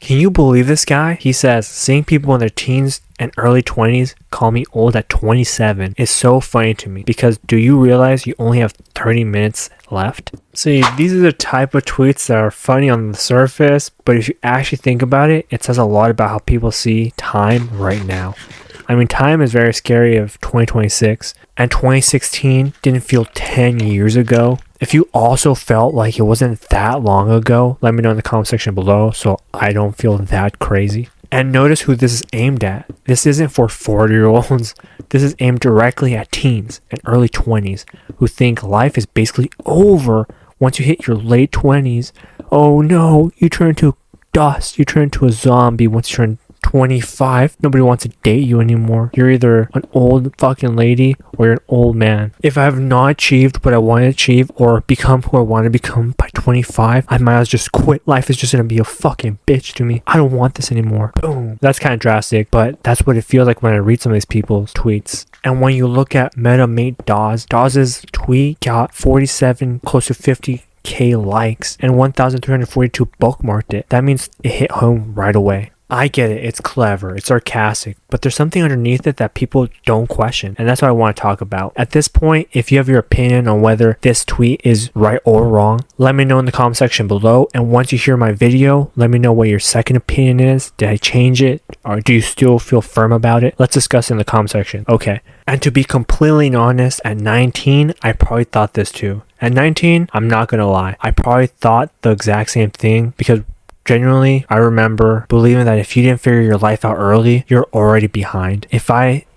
Can you believe this guy? He says, seeing people in their teens and early 20s call me old at 27 is so funny to me, because do you realize you only have 30 minutes left? See, these are the type of tweets that are funny on the surface, but if you actually think about it, it says a lot about how people see time right now. I mean, time is very scary of 2026, and 2016 didn't feel 10 years ago. If you also felt like it wasn't that long ago, let me know in the comment section below so I don't feel that crazy. And notice who this is aimed at. This isn't for 40-year-olds. This is aimed directly at teens and early 20s who think life is basically over once you hit your late 20s. Oh no, you turn to dust. You turn into a zombie once you turn 25. Nobody wants to date you anymore. You're either an old fucking lady or you're an old man. If I have not achieved what I want to achieve or become who I want to become by 25, I might as well just quit. Life is just gonna be a fucking bitch to me. I don't want this anymore. Boom. That's kind of drastic, but that's what it feels like when I read some of these people's tweets. And when you look at MetaMate Dawes' tweet got 47, close to 50k likes and 1,342 bookmarked it. That means it hit home right away. I get it, it's clever, it's sarcastic, but there's something underneath it that people don't question, and that's what I want to talk about. At this point, if you have your opinion on whether this tweet is right or wrong, let me know in the comment section below, and once you hear my video, let me know what your second opinion is. Did I change it, or do you still feel firm about it? Let's discuss it in the comment section. Okay, and to be completely honest, at 19, I probably thought this too. At 19, I'm not gonna lie, I probably thought the exact same thing, because genuinely, I remember believing that if you didn't figure your life out early, you're already behind.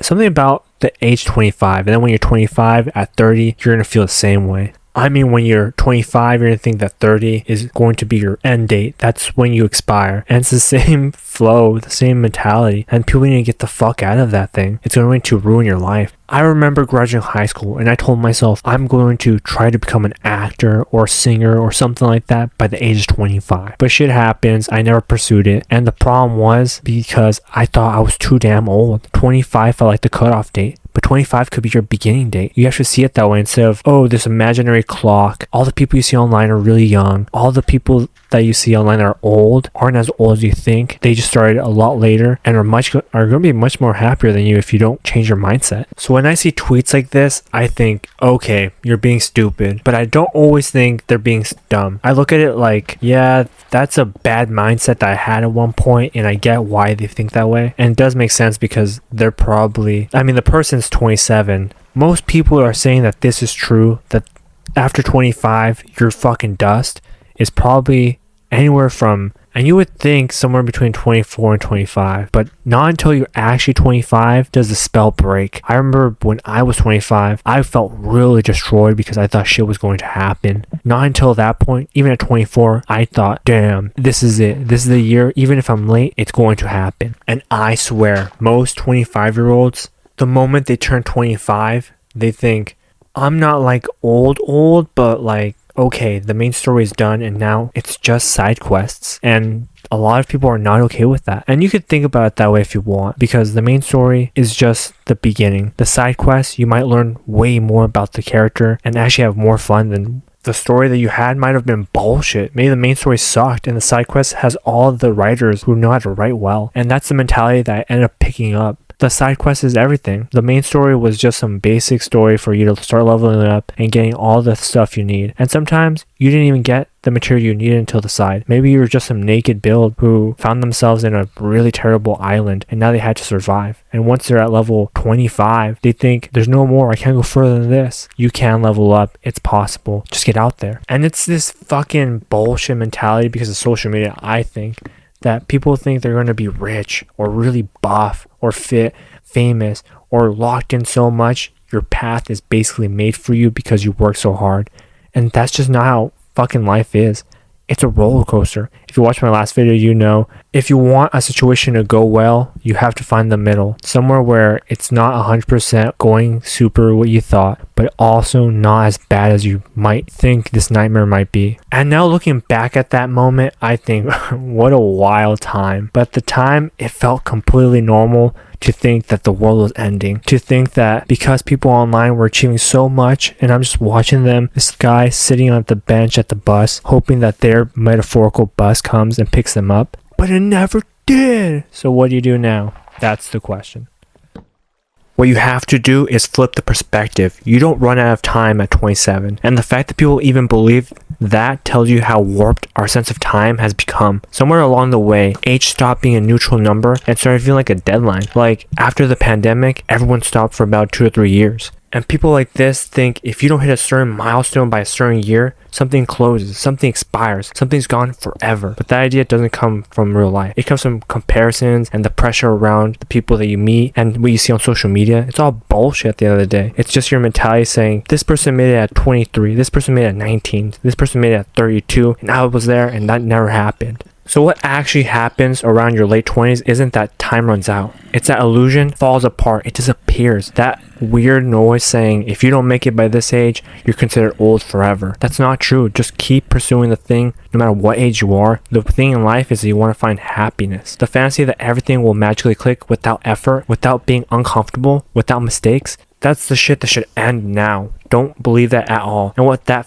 Something about the age 25, and then when you're 25 at 30, you're gonna feel the same way. I mean, when you're 25, you're going to think that 30 is going to be your end date. That's when you expire. And it's the same flow, the same mentality. And people need to get the fuck out of that thing. It's going to ruin your life. I remember graduating high school and I told myself I'm going to try to become an actor or singer or something like that by the age of 25. But shit happens. I never pursued it. And the problem was because I thought I was too damn old. 25 felt like the cutoff date. But 25 could be your beginning date. You have to see it that way instead of, oh, this imaginary clock. All the people you see online are really young. All the people that you see online are old, aren't as old as you think. They just started a lot later and are going to be much more happier than you if you don't change your mindset. So when I see tweets like this, I think, okay, you're being stupid. But I don't always think they're being dumb. I look at it like, yeah, that's a bad mindset that I had at one point, and I get why they think that way. And it does make sense because they're probably, the person's 27. Most people are saying that this is true, that after 25, you're fucking dust. Is probably anywhere from, and you would think somewhere between 24 and 25, but not until you're actually 25 does the spell break. I remember when I was 25, I felt really destroyed because I thought shit was going to happen. Not until that point, even at 24, I thought, damn, this is it. This is the year. Even if I'm late, it's going to happen. And I swear, most 25-year-olds, the moment they turn 25, they think, I'm not like old, but like, okay, the main story is done and now it's just side quests. And a lot of people are not okay with that. And you could think about it that way if you want, because the main story is just the beginning. The side quests, you might learn way more about the character and actually have more fun than the story that you had might have been bullshit. Maybe the main story sucked and the side quest has all the writers who know how to write well. And that's the mentality that I ended up picking up. The side quest is everything. The main story was just some basic story for you to start leveling up and getting all the stuff you need. And sometimes you didn't even get the material you needed until the side. Maybe you were just some naked build who found themselves in a really terrible island and now they had to survive. And once they're at level 25, they think there's no more. I can't go further than this. You can level up. It's possible. Just get out there. And it's this fucking bullshit mentality because of social media, I think, that people think they're going to be rich or really buff or fit, famous, or locked in so much your path is basically made for you because you work so hard. And that's just not how fucking life is. It's a roller coaster. If you watched my last video, you know, if you want a situation to go well, you have to find the middle. Somewhere where it's not 100% going super what you thought, but also not as bad as you might think this nightmare might be. And now looking back at that moment, I think, what a wild time. But at the time, it felt completely normal to think that the world was ending, to think that because people online were achieving so much and I'm just watching them, this guy sitting on the bench at the bus hoping that their metaphorical bus comes and picks them up. but it never did. So what do you do now? That's the question. What you have to do is flip the perspective. You don't run out of time at 27. And the fact that people even believe that tells you how warped our sense of time has become. Somewhere along the way, age stopped being a neutral number and started feeling like a deadline. Like after the pandemic, everyone stopped for about 2 or 3 years. And people like this think if you don't hit a certain milestone by a certain year, something closes, something expires, something's gone forever. But that idea doesn't come from real life. It comes from comparisons and the pressure around the people that you meet and what you see on social media. It's all bullshit at the end of the day. It's just your mentality saying, this person made it at 23, this person made it at 19, this person made it at 32, and I was there and that never happened. So what actually happens around your late 20s isn't that time runs out. It's that illusion falls apart. It disappears. That weird noise saying, if you don't make it by this age, you're considered old forever. That's not true. Just keep pursuing the thing no matter what age you are. The thing in life is that you want to find happiness. The fantasy that everything will magically click without effort, without being uncomfortable, without mistakes. That's the shit that should end now. Don't believe that at all. And when that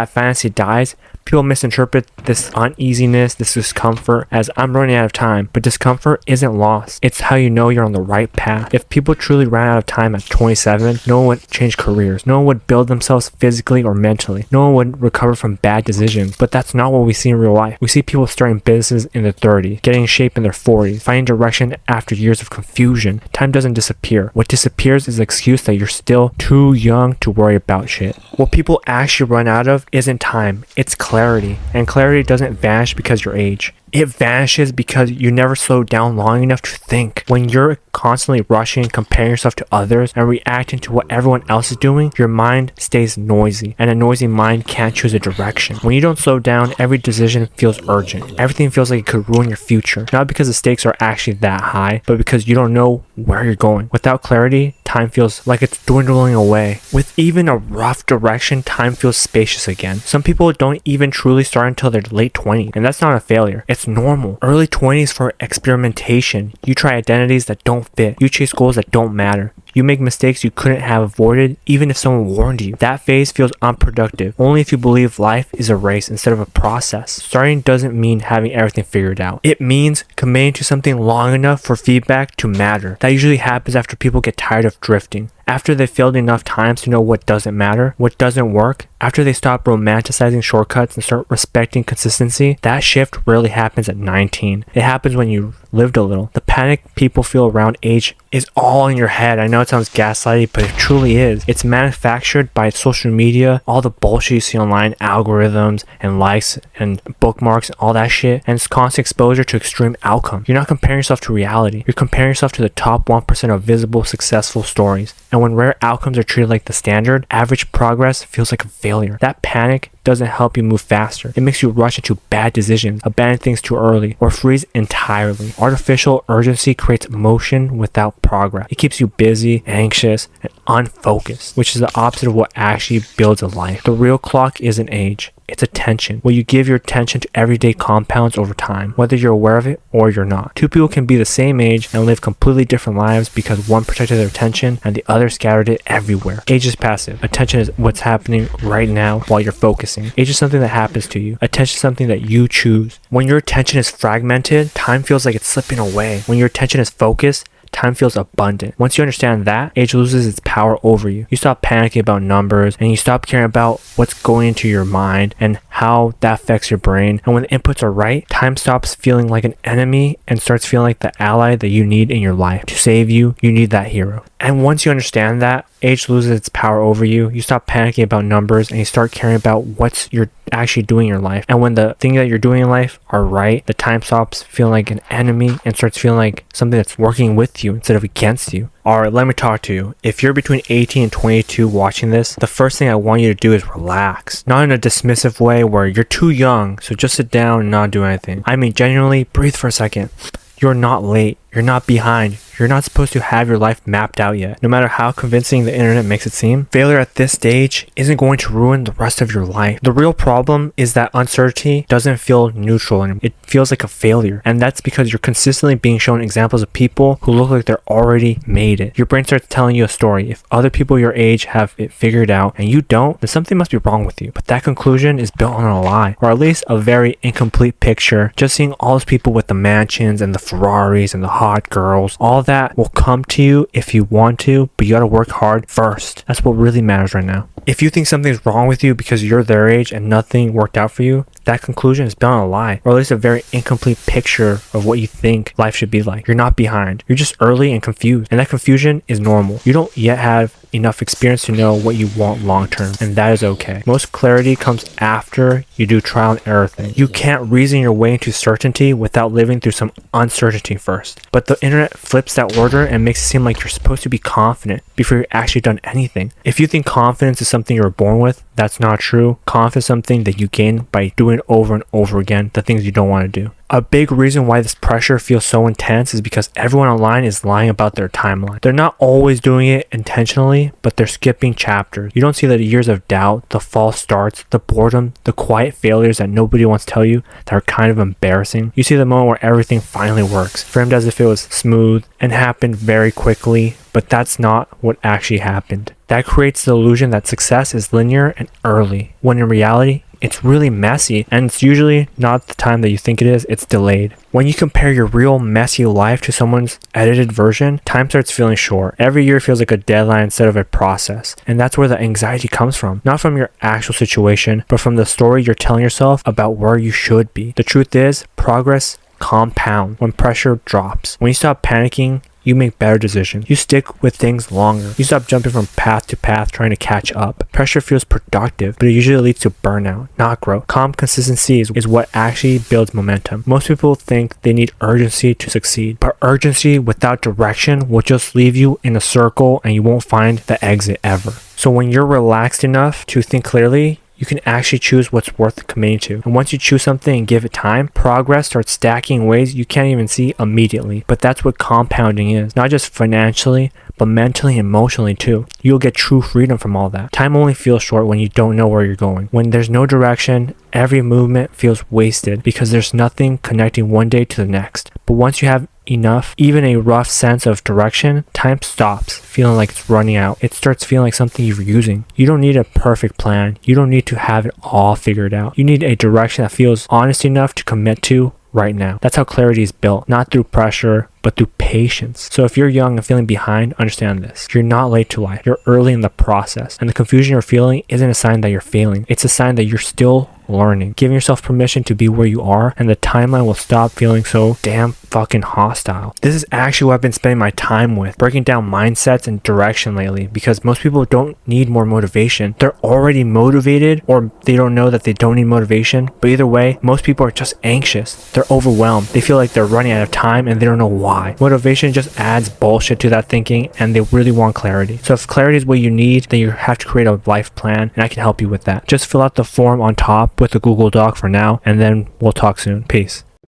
fantasy dies, people misinterpret this uneasiness, this discomfort as I'm running out of time. But discomfort isn't lost. It's how you know you're on the right path. If people truly ran out of time at 27, no one would change careers. No one would build themselves physically or mentally. No one would recover from bad decisions. But that's not what we see in real life. We see people starting businesses in their 30s, getting in shape in their 40s, finding direction after years of confusion. Time doesn't disappear. What disappears is the excuse that you're still too young to worry about shit. What people actually run out of isn't time. It's clarity. And clarity doesn't vanish because your age. It vanishes because you never slow down long enough to think. When you're constantly rushing, comparing yourself to others, and reacting to what everyone else is doing, your mind stays noisy, and a noisy mind can't choose a direction. When you don't slow down, every decision feels urgent. Everything feels like it could ruin your future. Not because the stakes are actually that high, but because you don't know where you're going. Without clarity, time feels like it's dwindling away. With even a rough direction, time feels spacious again. Some people don't even truly start until their late 20s, and that's not a failure. It's normal. Early 20s for experimentation. You try identities that don't fit. You chase goals that don't matter. You make mistakes you couldn't have avoided even if someone warned you. That phase feels unproductive only if you believe life is a race instead of a process. Starting doesn't mean having everything figured out. It means committing to something long enough for feedback to matter. That usually happens after people get tired of drifting. After they've failed enough times to know what doesn't matter, what doesn't work, after they stop romanticizing shortcuts and start respecting consistency, that shift rarely happens at 19. It happens when you lived a little. The panic people feel around age is all in your head. I know it sounds gaslighty, but it truly is. It's manufactured by social media, all the bullshit you see online, algorithms and likes and bookmarks and all that shit, and it's constant exposure to extreme outcomes. You're not comparing yourself to reality. You're comparing yourself to the top 1% of visible, successful stories. And when rare outcomes are treated like the standard, average progress feels like a failure. That panic doesn't help you move faster. It makes you rush into bad decisions, abandon things too early, or freeze entirely. Artificial urgency creates motion without progress. It keeps you busy, anxious, and unfocused, which is the opposite of what actually builds a life. The real clock isn't age. It's attention. What you give your attention to everyday compounds over time, whether you're aware of it or you're not. Two people can be the same age and live completely different lives because one protected their attention and the other scattered it everywhere. Age is passive. Attention is what's happening right now while you're focusing. Age is something that happens to you. Attention is something that you choose. When your attention is fragmented, time feels like it's slipping away. When your attention is focused, time feels abundant. Once you understand that, age loses its power over you. You stop panicking about numbers and you stop caring about what's going into your mind and how that affects your brain. And when the inputs are right, time stops feeling like an enemy and starts feeling like the ally that you need in your life. To save you, you need that hero. And once you understand that, age loses its power over you. You stop panicking about numbers and you start caring about what you're actually doing in your life. And when the things that you're doing in life are right, the time stops feeling like an enemy and starts feeling like something that's working with you instead of against you. Alright, let me talk to you. If you're between 18 and 22 watching this, the first thing I want you to do is relax. Not in a dismissive way where you're too young, so just sit down and not do anything. I mean, genuinely, breathe for a second. You're not late. You're not behind. You're not supposed to have your life mapped out yet. No matter how convincing the internet makes it seem, failure at this stage isn't going to ruin the rest of your life. The real problem is that uncertainty doesn't feel neutral anymore. It feels like a failure. And that's because you're consistently being shown examples of people who look like they're already made it. Your brain starts telling you a story. If other people your age have it figured out and you don't, then something must be wrong with you. But that conclusion is built on a lie, or at least a very incomplete picture. Just seeing all those people with the mansions and the Ferraris and the hot girls, all that will come to you if you want to, but you gotta work hard first. That's what really matters right now. If you think something's wrong with you because you're their age and nothing worked out for you, that conclusion is built on a lie, or at least a very incomplete picture of what you think life should be like. You're not behind. You're just early and confused, and that confusion is normal. You don't yet have enough experience to know what you want long term, and that is okay. Most clarity comes after you do trial and error things. You can't reason your way into certainty without living through some uncertainty first. But the internet flips that order and makes it seem like you're supposed to be confident before you've actually done anything. If you think confidence is something you were born with, that's not true. Confidence is something that you gain by doing it over and over again, the things you don't want to do. A big reason why this pressure feels so intense is because everyone online is lying about their timeline. They're not always doing it intentionally, but they're skipping chapters. You don't see the years of doubt, the false starts, the boredom, the quiet failures that nobody wants to tell you that are kind of embarrassing. You see the moment where everything finally works, framed as if it was smooth and happened very quickly, but that's not what actually happened. That creates the illusion that success is linear and early, when in reality, it's really messy, and it's usually not the time that you think it is, it's delayed. When you compare your real messy life to someone's edited version, time starts feeling short. Every year feels like a deadline instead of a process. And that's where the anxiety comes from. Not from your actual situation, but from the story you're telling yourself about where you should be. The truth is, progress compounds when pressure drops. When you stop panicking, you make better decisions. You stick with things longer. You stop jumping from path to path trying to catch up. Pressure feels productive, but it usually leads to burnout, not growth. Calm consistency is what actually builds momentum. Most people think they need urgency to succeed, but urgency without direction will just leave you in a circle and you won't find the exit ever. So when you're relaxed enough to think clearly, you can actually choose what's worth committing to. And once you choose something and give it time, progress starts stacking in ways you can't even see immediately. But that's what compounding is. Not just financially, but mentally and emotionally too. You'll get true freedom from all that. Time only feels short when you don't know where you're going. When there's no direction, every movement feels wasted because there's nothing connecting one day to the next. But once you have enough, even a rough sense of direction, time stops feeling like it's running out. It starts feeling like something you're using. You don't need a perfect plan. You don't need to have it all figured out. You need a direction that feels honest enough to commit to right now. That's how clarity is built, not through pressure, but through patience. So if you're young and feeling behind, understand this. You're not late to life. You're early in the process. And the confusion you're feeling isn't a sign that you're failing. It's a sign that you're still learning. Giving yourself permission to be where you are, and the timeline will stop feeling so damn fucking hostile. This is actually what I've been spending my time with, breaking down mindsets and direction lately, because most people don't need more motivation. They're already motivated, or they don't know that they don't need motivation. But either way, most people are just anxious. They're overwhelmed. They feel like they're running out of time and they don't know why. Motivation just adds bullshit to that thinking, and they really want clarity. So if clarity is what you need, then you have to create a life plan, and I can help you with that. Just fill out the form on top with the Google Doc for now, and then we'll talk soon. Peace.